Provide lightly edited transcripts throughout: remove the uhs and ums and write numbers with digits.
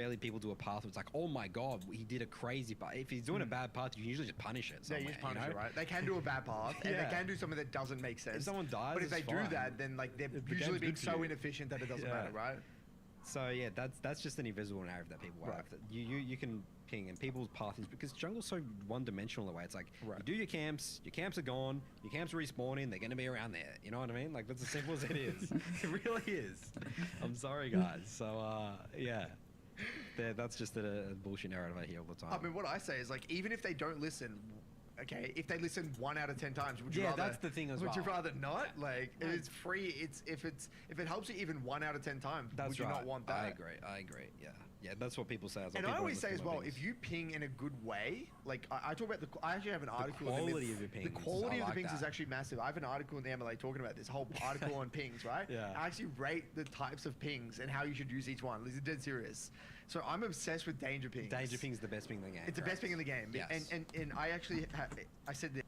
rarely people do a path where it's like, oh my god, he did a crazy path. If he's doing a bad path, you usually just punish it. Yeah, you just punish it, right? They can do a bad path, and they can do something that doesn't make sense. If someone dies, but if they it's do fine. that, then like they're The usually game's being good for so you. inefficient that it doesn't matter, right? So yeah, that's just an invisible narrative that people have. That you can ping, and people's path is because jungle's so one-dimensional in a way. It's like you do your camps are gone, your camps are respawning, they're going to be around there. You know what I mean? Like that's as simple as it is. It really is. I'm sorry, guys. So yeah. That's just a bullshit narrative I hear all the time. I mean, what I say is like, even if they don't listen, okay, if they listen 1 out of 10 times, would you rather? That's the thing as well. Would you rather not? Like, it's free. If it helps you even 1 out of 10 times, would you not want that? I agree. Yeah, that's what people say. As well. And I always say as well, pings. if you ping in a good way, like I talk about I actually have an article. The quality of your pings. The quality of the pings that. is actually massive. I have an article in the MLA talking about this whole article on pings, right? Yeah. I actually rate the types of pings and how you should use each one. This is dead serious. So I'm obsessed with danger pings. Danger ping is the best ping in the game. It's the best ping in the game. Yes. And I actually I said that.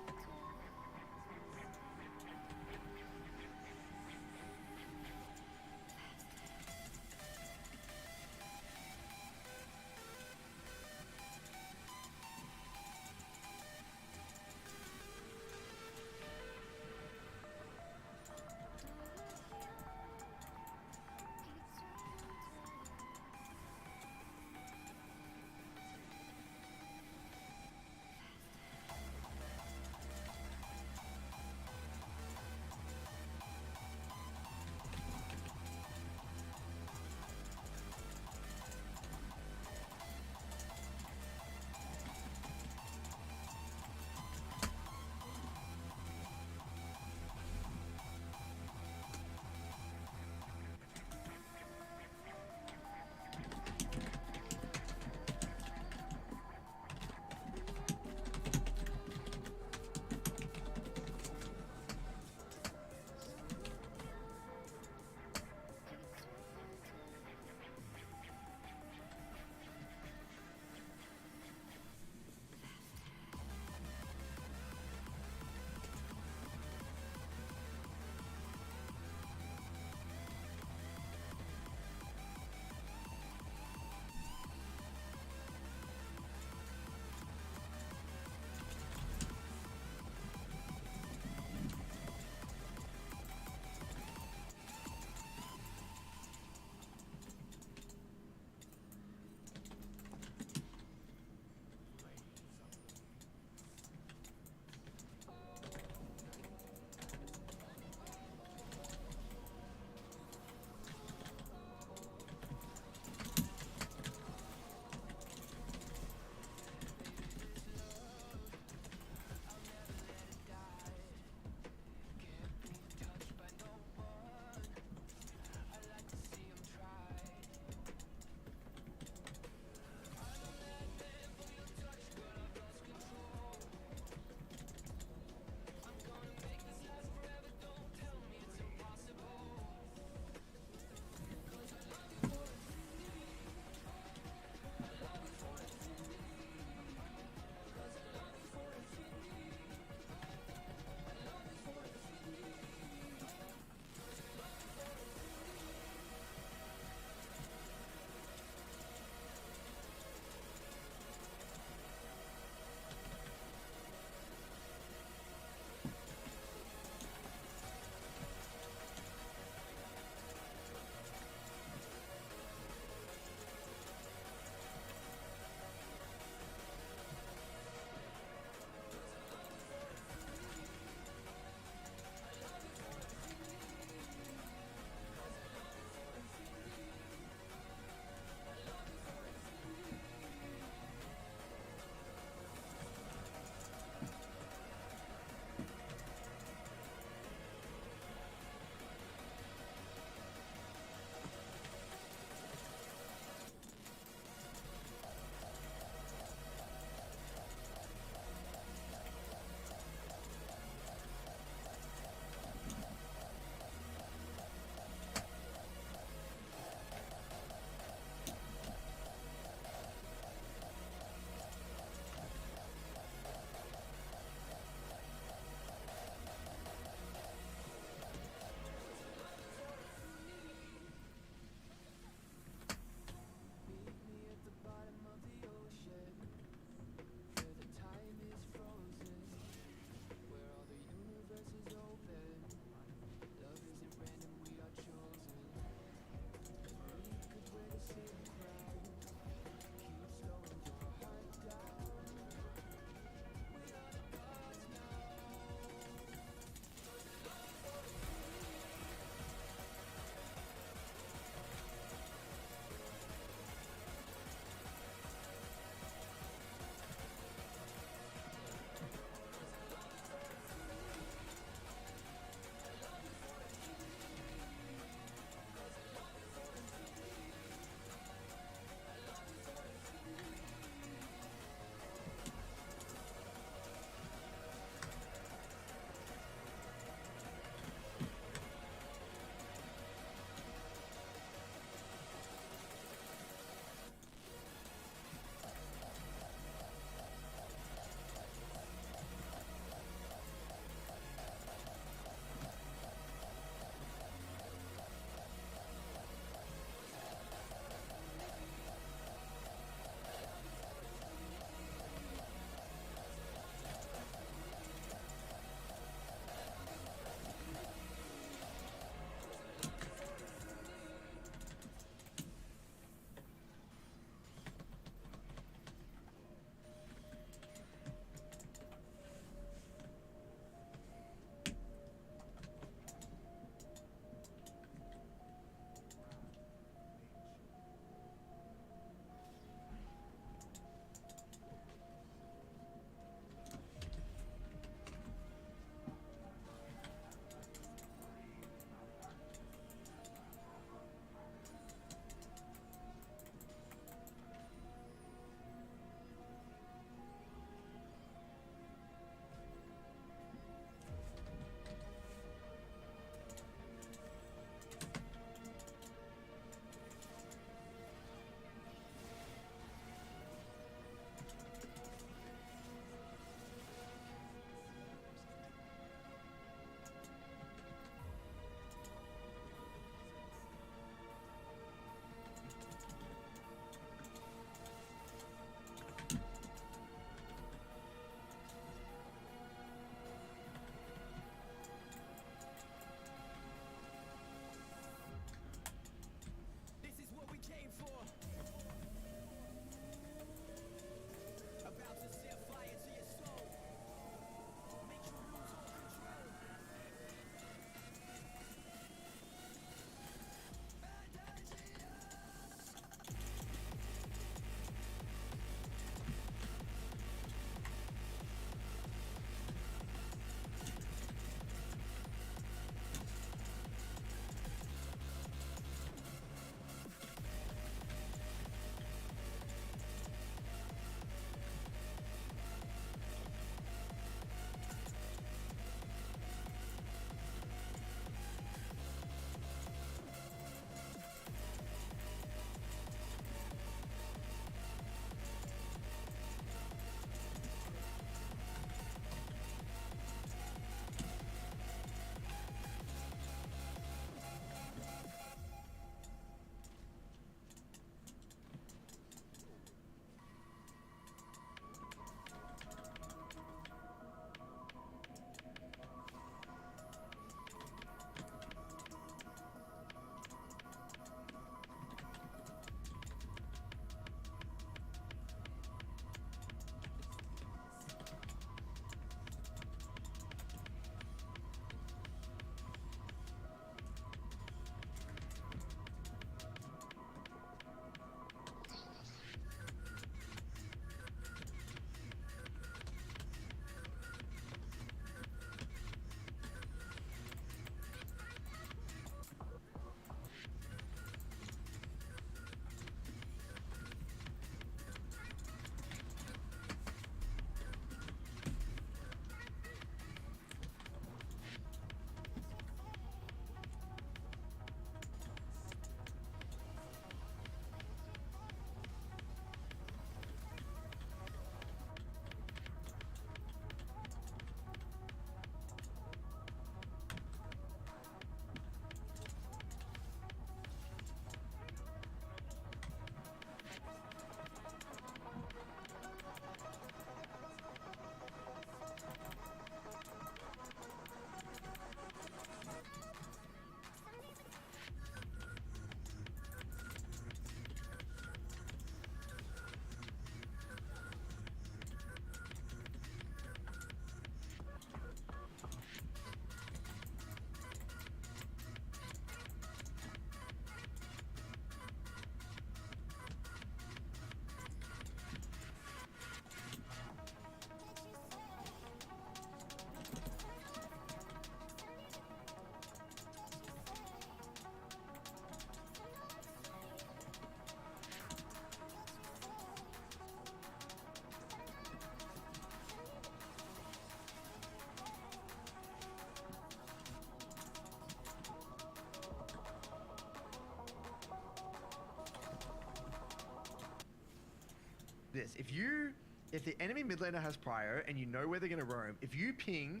this. If the enemy mid laner has prio and you know where they're going to roam, if you ping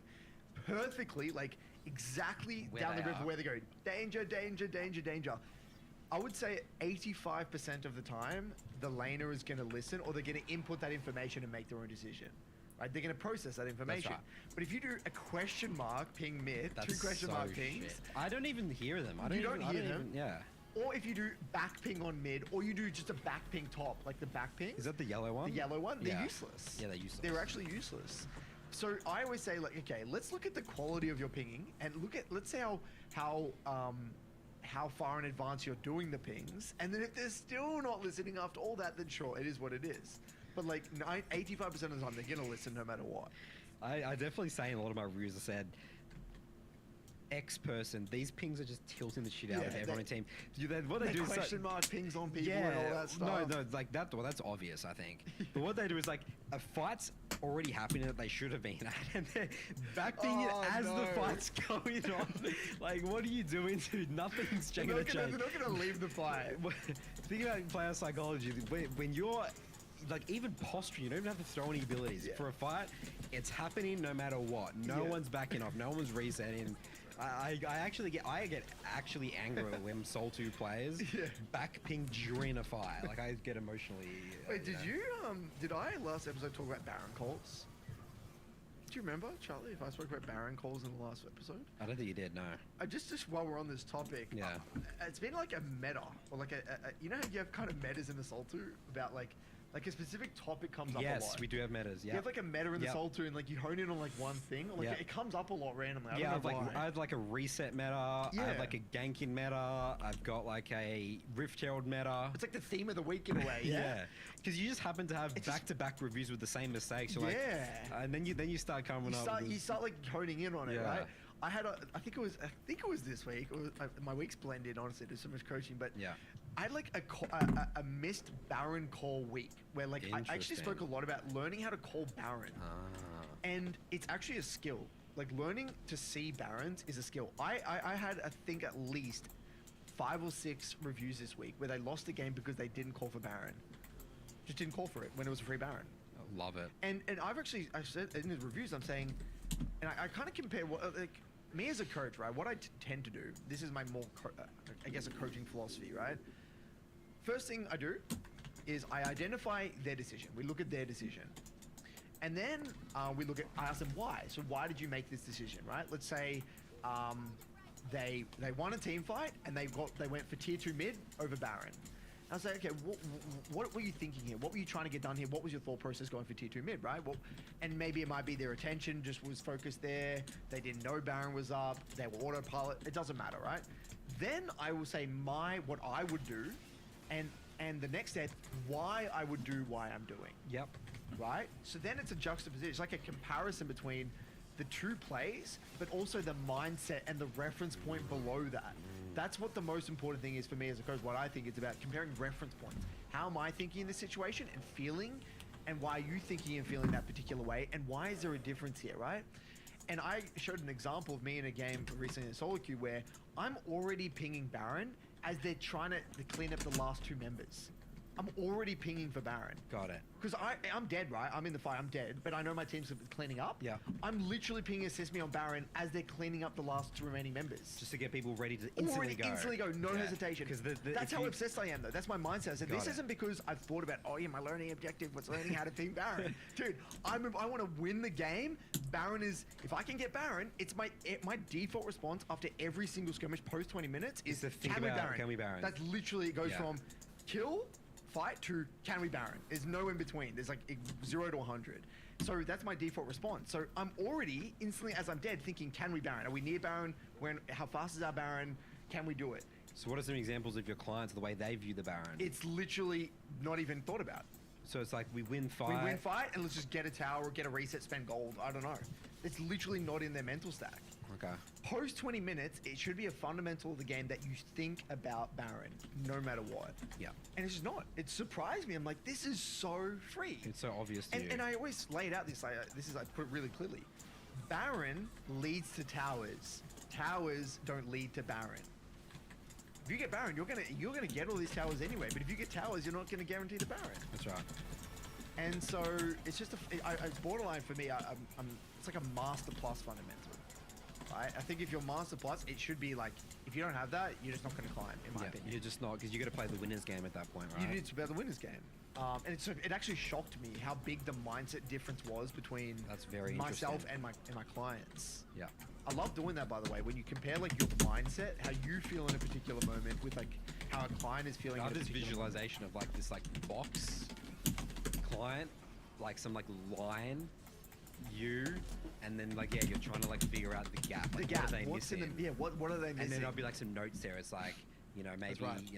perfectly, like exactly Where down they the river are. where they go, danger, danger, danger, danger. I would say 85% of the time, the laner is going to listen, or they're going to input that information and make their own decision. Right? They're going to process that information. right. But if you do a question mark ping mid, That's two question so mark pings, shit. I don't even hear them. I don't You even, don't I hear don't them? Even, yeah. or if you do back ping on mid, or you do just a back ping top, like the back ping. Is that the yellow one? The yellow one? They're Yeah. useless. Yeah, they're useless. They're actually useless. So I always say, like, okay, let's look at the quality of your pinging and let's say how far in advance you're doing the pings, and then if they're still not listening after all that, then sure, it is what it is. But like 85% of the time, they're gonna listen no matter what. I definitely say in a lot of my reviews, I said, X person, these pings are just tilting the shit out of Yeah, everyone on the team. What they They do is question mark pings on people yeah, and all that stuff. no, like that. Well, that's obvious, I think. But what they do is like a fight's already happening that they should have been at, and they're backping it Oh, as the no. fight's going on. Like, what are you doing, dude? Nothing's They're gonna not change. gonna, they're not gonna leave the fight. Speaking about player psychology, when you're like even posturing, you don't even have to throw any abilities. Yeah. For a fight, it's happening no matter what. No Yeah. one's backing off. No one's resetting. I actually get actually angry when Soul 2 players Yeah. back ping during a fight. Like I get emotionally. Wait, know. did I last episode talk about Baron calls? Do you remember, Charlie, if I spoke about Baron calls in the last episode? I don't think you did. No. I just while we're on this topic, Yeah. It's been like a meta, or like a you know how you have kind of metas in the Soul 2 about like a specific topic comes up a lot. Yes, we do have metas. You Yeah. have like a meta in the Yep. Soul 2 and like you hone in on like one thing, or like Yeah. it comes up a lot randomly. I Yeah, don't know why. I have like a reset meta. I Yeah. have like a ganking meta. I've got like a Rift Herald meta. It's like the theme of the week in a way. Yeah, because you just happen to have It's just- back-to-back reviews with the same mistakes. You're Yeah. like, and then you start coming You up. start, with you start like honing in on it, Yeah. right? I think it was this week. My week's blended, honestly. There's so much coaching, but Yeah. I had like a missed Baron call week where like I actually Interesting. spoke a lot about learning how to call Baron, and it's actually a skill. Like learning to see Barons is a skill. I had I think at least 5 or 6 reviews this week where they lost a game because they didn't call for Baron, just didn't call for it when it was a free Baron. Love it. And I've said in the reviews, I'm saying, and I kind of compare what like me as a coach, right? What I tend to do. This is my more, I guess, a coaching philosophy, right? First thing I do is I identify their decision. We look at their decision, and then I ask them why. So why did you make this decision, right? Let's say they won a team fight and they went for tier 2 mid over Baron. I was like, okay, what were you thinking here? What were you trying to get done here? What was your thought process going for tier 2 mid, right? Well, and maybe it might be their attention just was focused there. They didn't know Baron was up. They were autopilot. It doesn't matter, right? Then I will say what I would do, and the next step, why I would do why I'm doing. Yep. Right? So then it's a juxtaposition. It's like a comparison between the two plays, but also the mindset and the reference point below that. That's what the most important thing is for me as a coach. What I think it's about comparing reference points. How am I thinking in this situation and feeling, and why are you thinking and feeling that particular way, and why is there a difference here, right? And I showed an example of me in a game recently in solo queue where I'm already pinging Baron as they're trying to clean up the last 2 members. I'm already pinging for Baron. Got it. Because I'm dead, right? I'm in the fight, I'm dead, but I know my team's cleaning up. Yeah. I'm literally pinging assist me on Baron as they're cleaning up the last 2 remaining members. Just to get people ready to instantly go. Instantly go, no hesitation. Because that's how obsessed I am, though. That's my mindset. I said, Got this it. isn't because I've thought about, oh yeah, my learning objective was learning how to ping Baron. Dude, I want to win the game. Baron is, if I can get Baron, it's my default response after every single skirmish post 20 minutes is to think can we about, Baron? can we Baron? That's literally, it goes Yeah. from kill, fight to can we Baron. There's no in between. There's like 0 to 100. So that's my default response. So I'm already instantly as I'm dead thinking, can we Baron? Are we near Baron? How fast is our Baron? Can we do it? So what are some examples of your clients, the way they view the Baron? It's literally not even thought about. So it's like we win fight. We win fight and let's just get a tower, get a reset, spend gold. I don't know. It's literally not in their mental stack. Okay. Post 20 minutes, it should be a fundamental of the game that you think about Baron, no matter what. Yeah. And it's just not. It surprised me. I'm like, this is so free. It's so obvious to you. And I always lay it out this. I put it really clearly. Baron leads to towers. Towers don't lead to Baron. If you get Baron, you're gonna get all these towers anyway. But if you get towers, you're not gonna guarantee the Baron. That's right. And so it's just it's borderline for me. It's like a master plus fundamental. Right? I think if you're master plus, it should be like, if you don't have that, you're just not going to climb, in my opinion. You're just not, because you got to play the winner's game at that point, right? You need to play the winner's game. And it actually shocked me how big the mindset difference was between myself and my clients. Yeah. I love doing that, by the way, when you compare like your mindset, how you feel in a particular moment with like how a client is feeling. I have this visualization of like this like box client, like some like line, you, and then like you're trying to like figure out the gap. Like, the gap. What are they missing? What are they missing? And then there'll be like some notes there. It's like, maybe